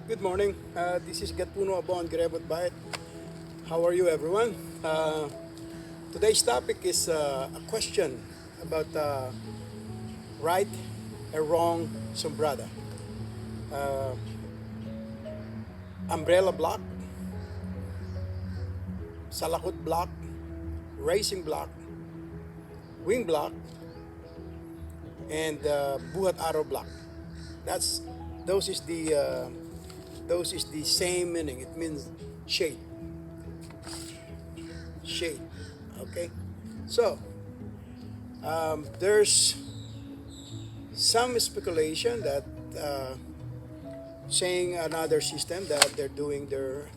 Good morning. This is Gat Puno Abon, Garimot, Baet. How are you, everyone? Today's topic is a question about right or wrong Sumbrada. Uh, Umbrella block, salakot block, racing block, wing block, and buhat arrow block. That's those is the those is the same meaning. It means shade, shade. Okay, so there's some speculation that uh, saying another system that they're doing their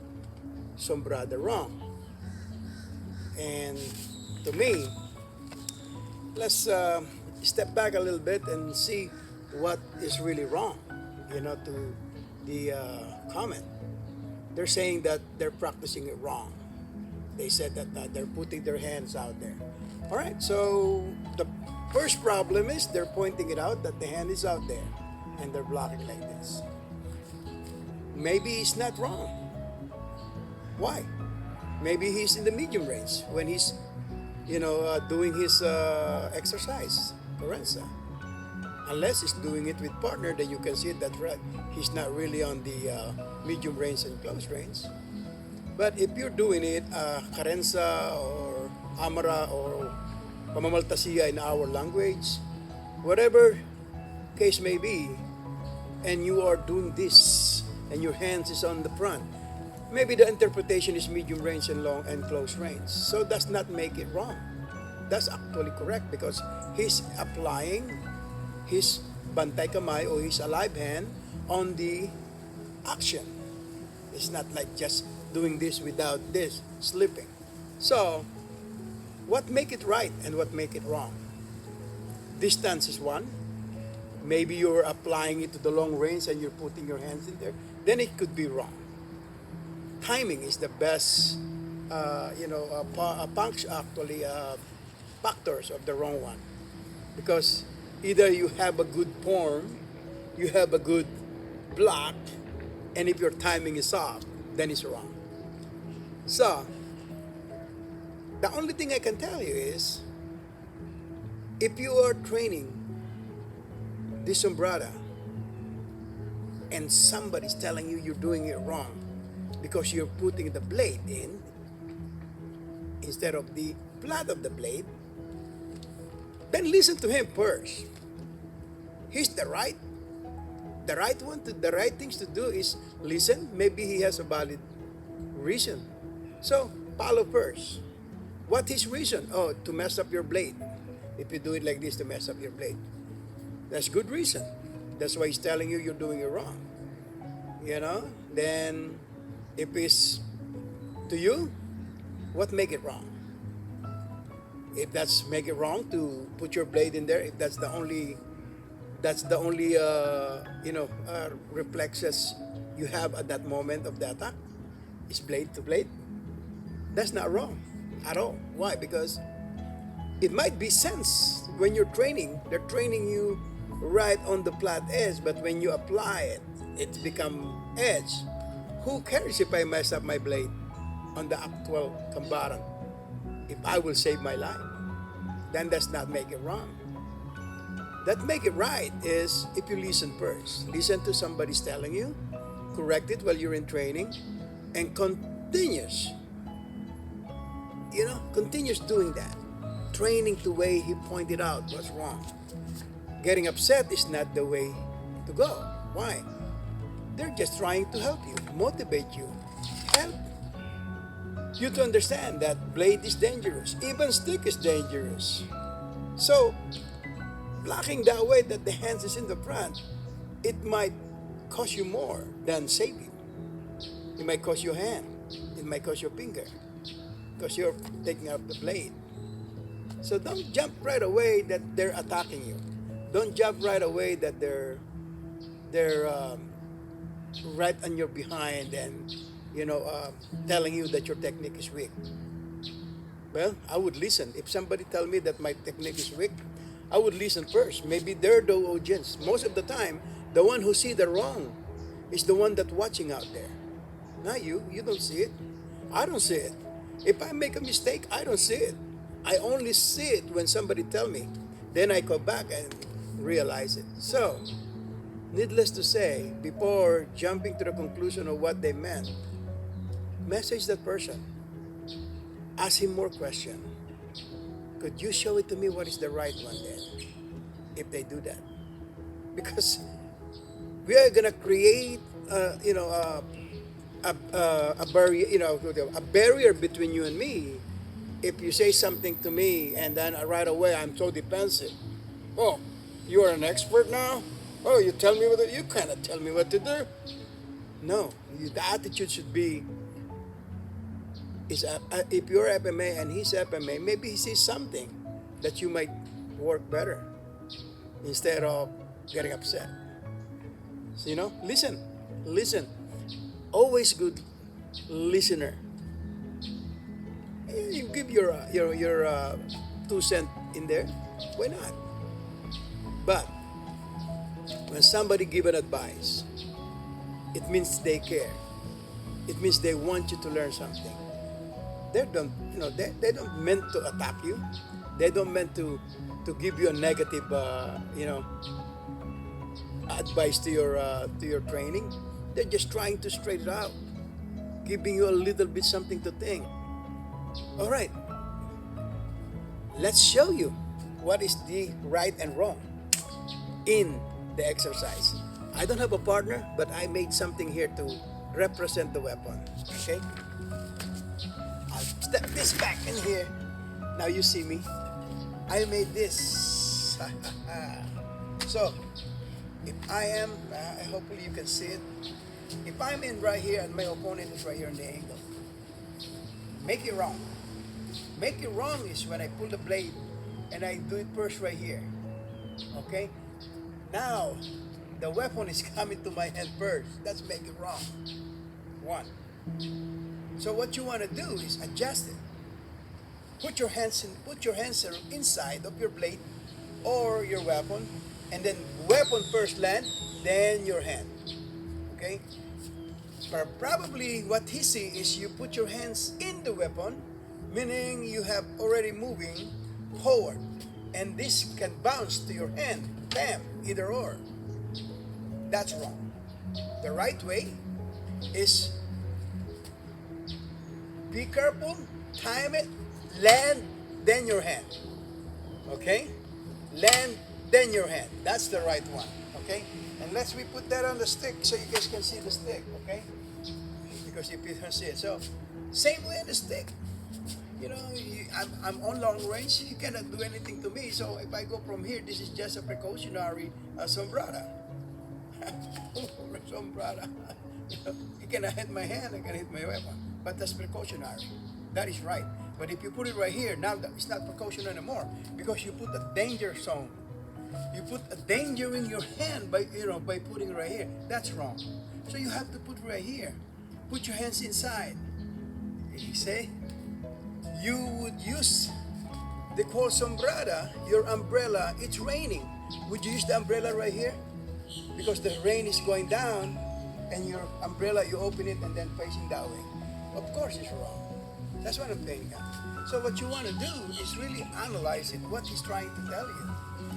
sombrada wrong. And to me, let's step back a little bit and see what is really wrong. To the comment, they're saying that they're practicing it wrong. They said that they're putting their hands out there. All right, so the first problem is they're pointing it out that the hand is out there and they're blocking like this. Maybe it's not wrong. Why? Maybe he's in the medium range when he's, doing his exercise, Lorenza. Unless he's doing it with partner, then you can see that he's not really on the medium range and close range. But if you're doing it, Karensa or Amara or Pamamaltasiya in our language, whatever case may be, and you are doing this and your hands is on the front, maybe the interpretation is medium range and long and close range. So does not make it wrong. That's actually correct because he's applying his bantay kamay or his alive hand on the action. It's not like just doing this without this, slipping. So, what make it right and what make it wrong? Distance is one. Maybe you're applying it to the long range and you're putting your hands in there. Then it could be wrong. Timing is the best, factors of the wrong one. Because either you have a good form, you have a good block, and if your timing is off, then it's wrong. So, the only thing I can tell you is, if you are training this sombrada and somebody's telling you you're doing it wrong because you're putting the blade in instead of the flat of the blade, then listen to him first. He's the right one to the right things to do is listen. Maybe he has a valid reason. So follow first. What his reason? Oh, to mess up your blade. If you do it like this to mess up your blade. That's good reason. That's why he's telling you you're doing it wrong. Then if it's to you, what make it wrong? If that's make it wrong to put your blade in there, if that's the only reflexes you have at that moment of the attack, is blade to blade. That's not wrong at all. Why? Because it might be sense when you're training. They're training you right on the flat edge, but when you apply it, it's become edge. Who cares if I mess up my blade on the actual combatant? If I will save my life, then does not make it wrong. That make it right is if you listen first. Listen to somebody's telling you, correct it while you're in training, and continues doing that. Training the way he pointed out was wrong. Getting upset is not the way to go. Why? They're just trying to help you, motivate you, help you to understand that blade is dangerous. Even stick is dangerous. So, blocking that way that the hands is in the front, it might cost you more than save you. It might cost your hand. It might cost your finger. Because you're taking out the blade. So don't jump right away that they're attacking you. Don't jump right away that they're right on your behind and telling you that your technique is weak. Well, I would listen. If somebody tell me that my technique is weak, I would listen first. Maybe they're the audience. Most of the time, the one who see the wrong is the one that watching out there. Not you. You don't see it. I don't see it. If I make a mistake, I don't see it. I only see it when somebody tell me. Then I go back and realize it. So, needless to say, before jumping to the conclusion of what they meant, message that person. Ask him more questions. Could you show it to me what is the right one then? If they do that. Because we are gonna create, a barrier, a barrier between you and me. If you say something to me and then right away I'm so defensive. Oh, you are an expert now? Oh, you tell me you cannot tell me what to do. No, the attitude should be, if you're FMA and he's FMA, maybe he sees something that you might work better instead of getting upset. So, listen. Always good listener. You give your 2 cents in there. Why not? But when somebody give an advice, it means they care. It means they want you to learn something. They don't meant to attack you. They don't meant to give you a negative advice to your training. They're just trying to straighten it out, giving you a little bit something to think. All right, let's show you what is the right and wrong in the exercise. I don't have a partner, but I made something here to represent the weapon. Okay, I'll step this back in here. Now you see me. I made this. So, if I am, hopefully you can see it. If I'm in right here and my opponent is right here in the angle, make it wrong. Make it wrong is when I pull the blade and I do it first right here. Okay? Now, the weapon is coming to my hand first. That's make it wrong. One. So what you want to do is adjust it. Put your hands inside of your blade or your weapon, and then weapon first land, then your hand. Okay? But probably what he see is you put your hands in the weapon, meaning you have already moving forward, and this can bounce to your hand. Bam, either or. That's wrong. The right way is be careful, time it, land, then your hand. Okay? Land, then your hand. That's the right one. Okay? And let's we put that on the stick so you guys can see the stick. Okay? Because if you can see it. So, same way on the stick. I'm on long range. You cannot do anything to me. So if I go from here, this is just a precautionary Sumbrada. Sumbrada. You cannot hit my hand. I can hit my weapon. But that's precautionary. That is right. But if you put it right here, now it's not precautionary anymore because you put a danger zone. You put a danger in your hand by putting it right here. That's wrong. So you have to put it right here. Put your hands inside. You say, you would use the call Sumbrada, your umbrella. It's raining. Would you use the umbrella right here? Because the rain is going down, and your umbrella, you open it and then facing that way. Of course, it's wrong. That's what I'm saying. So what you want to do is really analyze it. What he's trying to tell you.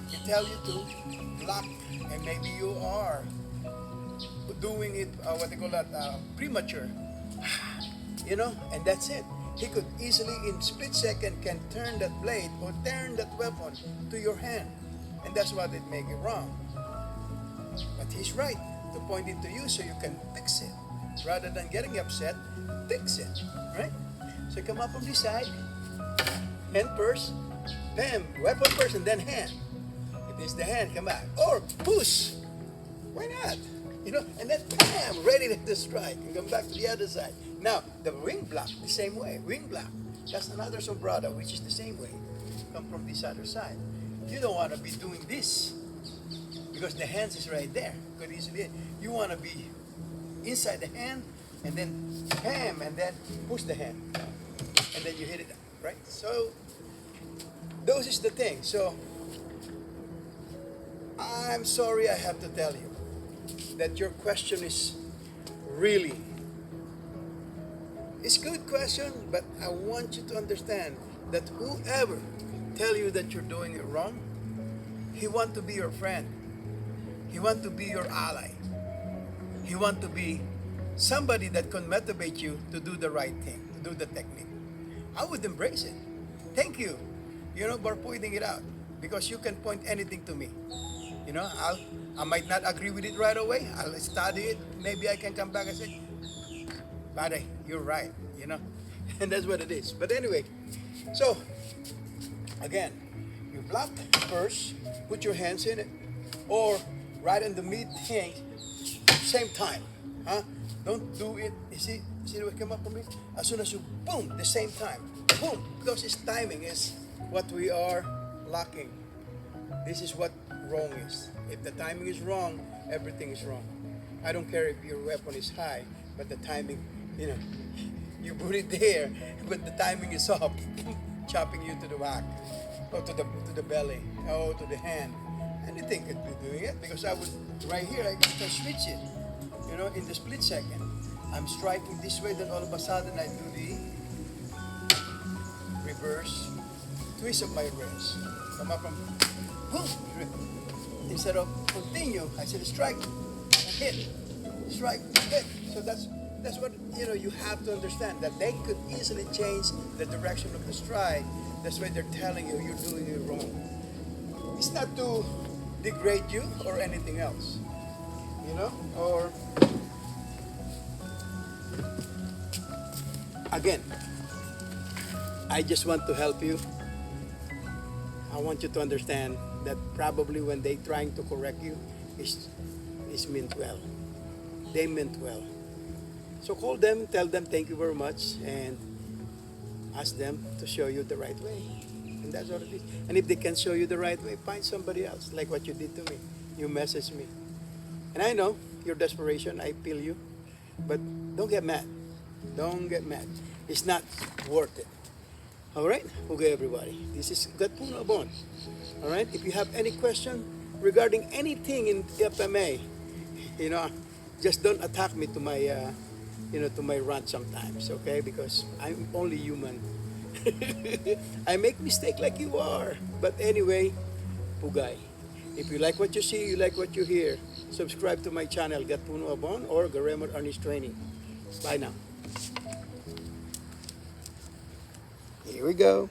He tell you to block, and maybe you are doing it, premature. And that's it. He could easily, in split second, can turn that blade or turn that weapon to your hand. And that's what it make it wrong. But he's right to point it to you so you can fix it. Rather than getting upset, fix it. Right? So come up from this side, hand first, bam, weapon first, and then hand. If it's the hand, come back. Or push. Why not? And then bam, ready to strike. And come back to the other side. Now, the wing block, the same way. Wing block. That's another Sumbrada, which is the same way. Come from this other side. You don't want to be doing this because the hands is right there. Could easily. You want to be inside the hand, and then bam, and then push the hand. And then you hit it, right? So, those is the thing. So, I'm sorry I have to tell you that your question is Really? It's a good question, but I want you to understand that whoever tell you that you're doing it wrong, he want to be your friend. He want to be your ally. He want to be somebody that can motivate you to do the right thing, to do the technique. I would embrace it. Thank you, for pointing it out, because you can point anything to me. I might not agree with it right away. I'll study it. Maybe I can come back and say, "Buddy, you're right." And that's what it is. But anyway, so again, you block first, put your hands in it, or right in the mid thing, same time. Huh? Don't do it. You see what came up for me? As soon as you boom, the same time. Boom. Because it's timing is what we are lacking. This is what wrong is. If the timing is wrong, everything is wrong. I don't care if your weapon is high, but the timing, you put it there, but the timing is off, chopping you to the back, or to the belly, or to the hand. Anything could be doing it, because I would, right here, I can switch it, in the split second. I'm striking this way, then all of a sudden I do the reverse twist of my wrist. Come up from boom. Instead of continue, I said strike and hit, strike, hit. So that's what you have to understand, that they could easily change the direction of the strike. That's why they're telling you you're doing it wrong. It's not to degrade you or anything else, or again, I just want to help you. I want you to understand that probably when they trying to correct you, it's meant well. They meant well. So call them, tell them thank you very much, and ask them to show you the right way. And that's what it is. And if they can show you the right way, find somebody else, like what you did to me. You message me. And I know your desperation, I feel you. But don't get mad. Don't get mad. It's not worth it. Alright? Okay, everybody. This is Gat Puno Abon. Alright? If you have any question regarding anything in FMA, just don't attack me to my to my rant sometimes, okay? Because I'm only human. I make mistake like you are. But anyway, Pugay. If you like what you see, you like what you hear, subscribe to my channel, Gat Puno Abon or Garimot Arnis Training. Bye now. Here we go.